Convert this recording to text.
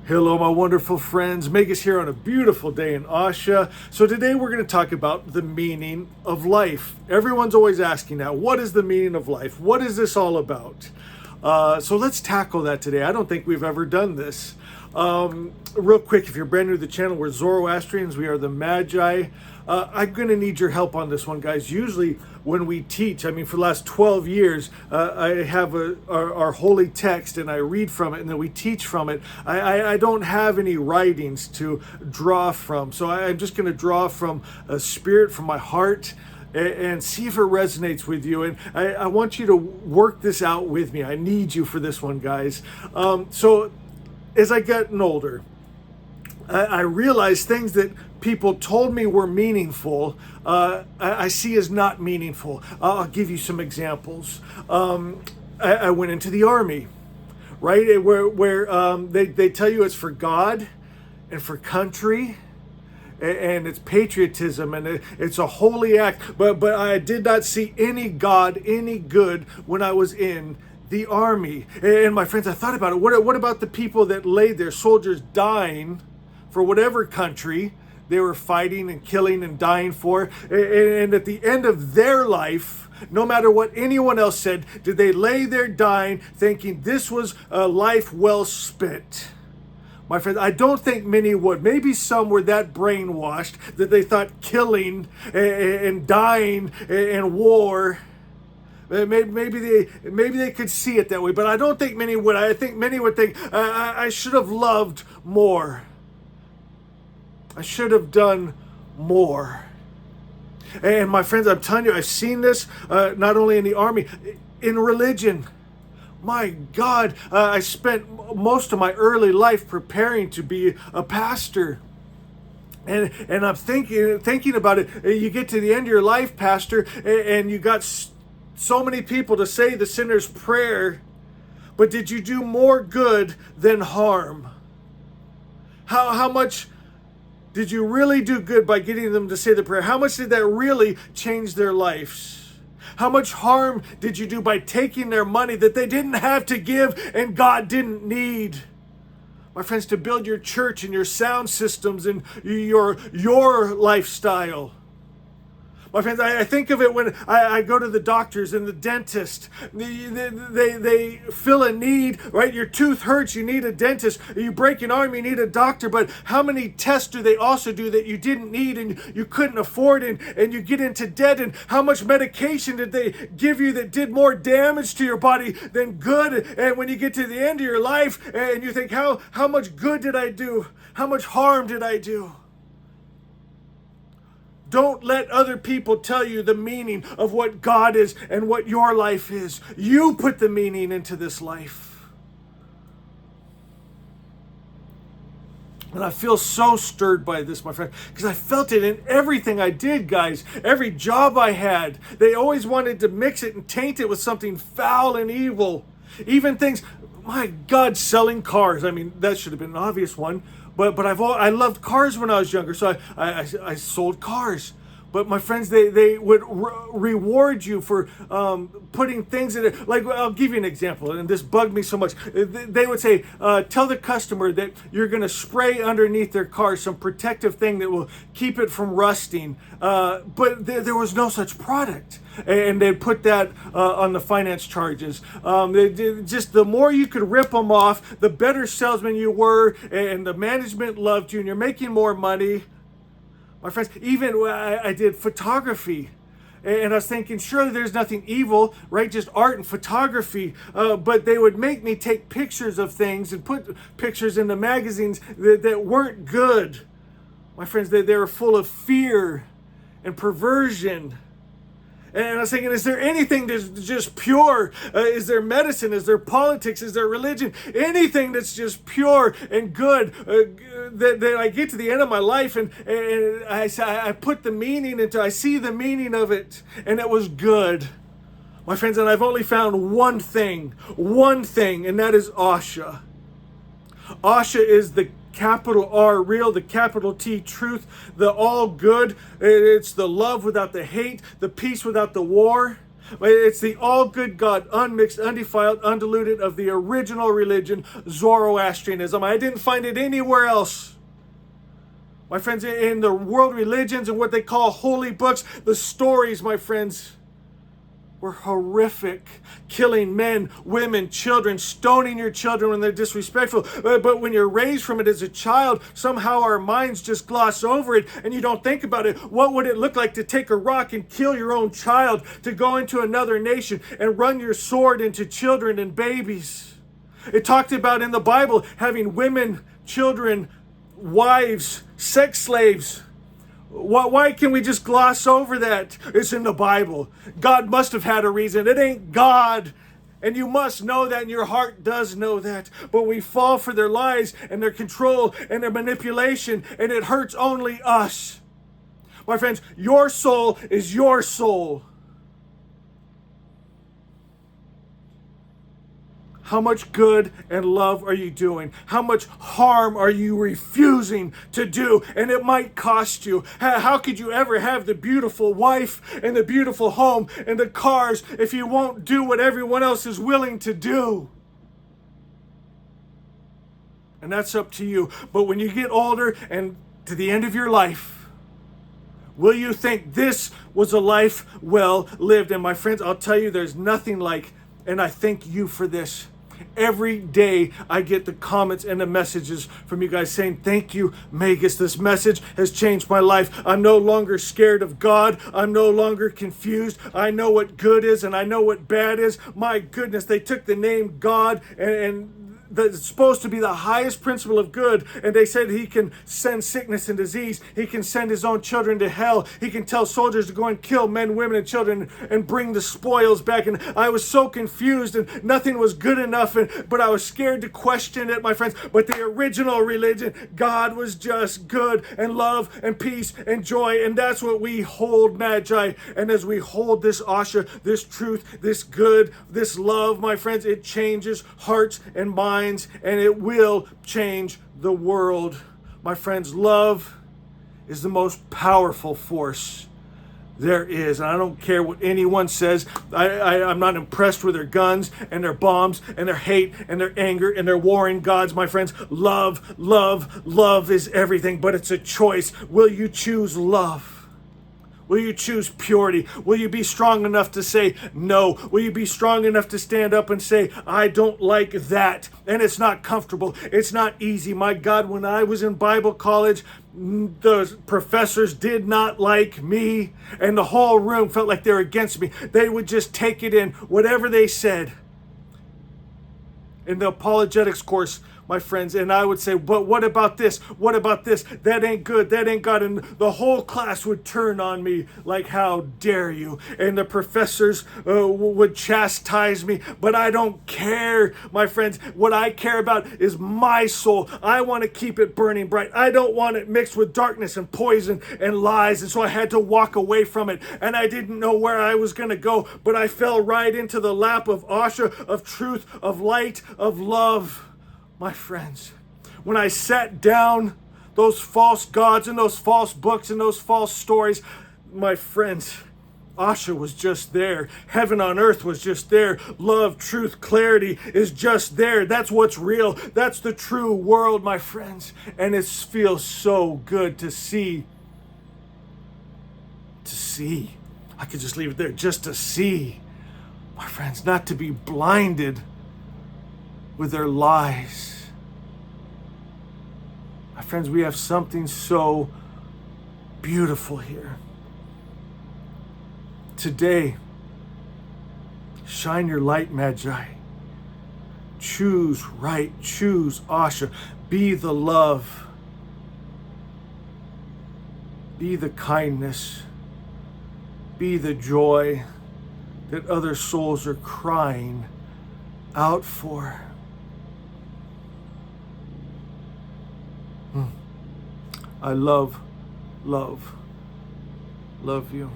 Hello, my wonderful friends. Megas here on a beautiful day in Asha. So today we're going to talk about the meaning of life. Everyone's always asking that. What is the meaning of life? What is this all about? So let's tackle that today. I don't think we've ever done this. Real quick, if you're brand new to the channel, we're Zoroastrians. We are the Magi. I'm going to need your help on this one, guys. Usually when we teach, for the last 12 years, I have our holy text and I read from it and then we teach from it. I don't have any writings to draw from. So I'm just going to draw from a spirit, from my heart, and see if it resonates with you. And I want you to work this out with me. I need you for this one, guys. So as I gotten older, I realized things that people told me were meaningful, I see as not meaningful. I'll give you some examples. I went into the army, right? Where they tell you it's for God and for country, and it's patriotism, and it's a holy act. But I did not see any God, any good when I was in the army. And my friends, I thought about it. What about the people that laid there, soldiers dying for whatever country they were fighting and killing and dying for, and at the end of their life, no matter what anyone else said, did they lay there dying thinking this was a life well spent? My friends, I don't think many would. Maybe some were that brainwashed that they thought killing and dying and war, maybe they could see it that way, but I don't think many would. I think many would think, I should have loved more. I should have done more. And my friends, I'm telling you, I've seen this not only in the army, in religion. My God, I spent most of my early life preparing to be a pastor. And I'm thinking about it. You get to the end of your life, pastor, and you got so many people to say the sinner's prayer, but did you do more good than harm? How much did you really do good by getting them to say the prayer? How much did that really change their lives? How much harm did you do by taking their money that they didn't have to give and God didn't need? My friends, to build your church and your sound systems and your lifestyle. My friends, I think of it when I go to the doctors and the dentist. They fill a need, right? Your tooth hurts, you need a dentist. You break an arm, you need a doctor. But how many tests do they also do that you didn't need and you couldn't afford, and you get into debt? And how much medication did they give you that did more damage to your body than good? And when you get to the end of your life and you think, how much good did I do? How much harm did I do? Don't let other people tell you the meaning of what God is and what your life is. You put the meaning into this life. And I feel so stirred by this, my friend, because I felt it in everything I did, guys. Every job I had, they always wanted to mix it and taint it with something foul and evil. Even things, my God, selling cars. That should have been an obvious one. But I loved cars when I was younger, so I sold cars. But my friends, they would reward you for putting things in it. Like, I'll give you an example, and this bugged me so much. They would say, tell the customer that you're going to spray underneath their car some protective thing that will keep it from rusting. But there was no such product. And they'd put that on the finance charges. Just the more you could rip them off, the better salesman you were, and the management loved you, and you're making more money. My friends, even I did photography, and I was thinking, surely there's nothing evil, right? Just art and photography. But they would make me take pictures of things and put pictures in the magazines that weren't good. My friends, they were full of fear and perversion. And I was thinking, is there anything that's just pure? Is there medicine? Is there politics? Is there religion? Anything that's just pure and good that I get to the end of my life and I put the meaning into, I see the meaning of it, and it was good. My friends, and I've only found one thing, and that is Asha. Asha is the capital R real, the capital T truth, the all good. It's the love without the hate, the peace without the war. It's the all-good God, unmixed, undefiled, undiluted, of the original religion, Zoroastrianism. I didn't find it anywhere else. My friends, in the world religions and what they call holy books, the stories, my friends, were horrific. Killing men, women, children, stoning your children when they're disrespectful. But when you're raised from it as a child, somehow our minds just gloss over it and you don't think about it. What would it look like to take a rock and kill your own child, to go into another nation and run your sword into children and babies? It talked about in the Bible having women, children, wives, sex slaves. Why can we just gloss over that? It's in the Bible. God must have had a reason. It ain't God. And you must know that, and your heart does know that. But we fall for their lies and their control and their manipulation, and it hurts only us. My friends, your soul is your soul. How much good and love are you doing? How much harm are you refusing to do? And it might cost you. How could you ever have the beautiful wife and the beautiful home and the cars if you won't do what everyone else is willing to do? And that's up to you. But when you get older and to the end of your life, will you think this was a life well lived? And my friends, I'll tell you, there's nothing like, and I thank you for this. Every day I get the comments and the messages from you guys saying, thank you, Magus. This message has changed my life. I'm no longer scared of God. I'm no longer confused. I know what good is and I know what bad is. My goodness, they took the name God and that's supposed to be the highest principle of good, and they said he can send sickness and disease. He can send his own children to hell. He can tell soldiers to go and kill men, women, and children and bring the spoils back. And I was so confused, and nothing was good enough, but I was scared to question it, my friends. But the original religion, God was just good and love and peace and joy, and that's what we hold, Magi. And as we hold this Asha, this truth, this good, this love, my friends, it changes hearts and minds. And it will change the world. My friends, love is the most powerful force there is. And I don't care what anyone says. I'm not impressed with their guns and their bombs and their hate and their anger and their warring gods. My friends, love is everything, but it's a choice. Will you choose love? Will you choose purity? Will you be strong enough to say no? Will you be strong enough to stand up and say, I don't like that? And it's not comfortable. It's not easy. My God, when I was in Bible college, the professors did not like me, and the whole room felt like they were against me. They would just take it in, whatever they said. In the apologetics course, my friends, and I would say, but what about this? What about this? That ain't good. That ain't God. And the whole class would turn on me like, how dare you? And the professors would chastise me, but I don't care, my friends. What I care about is my soul. I want to keep it burning bright. I don't want it mixed with darkness and poison and lies. And so I had to walk away from it. And I didn't know where I was going to go, but I fell right into the lap of Asha, of truth, of light, of love. My friends, when I sat down, those false gods and those false books and those false stories, my friends, Asha was just there. Heaven on earth was just there. Love, truth, clarity is just there. That's what's real. That's the true world, my friends. And it feels so good to see. I could just leave it there. Just to see, my friends, not to be blinded with their lies. My friends, we have something so beautiful here. Today, shine your light, Magi. Choose right. Choose Asha. Be the love. Be the kindness. Be the joy that other souls are crying out for. I love you.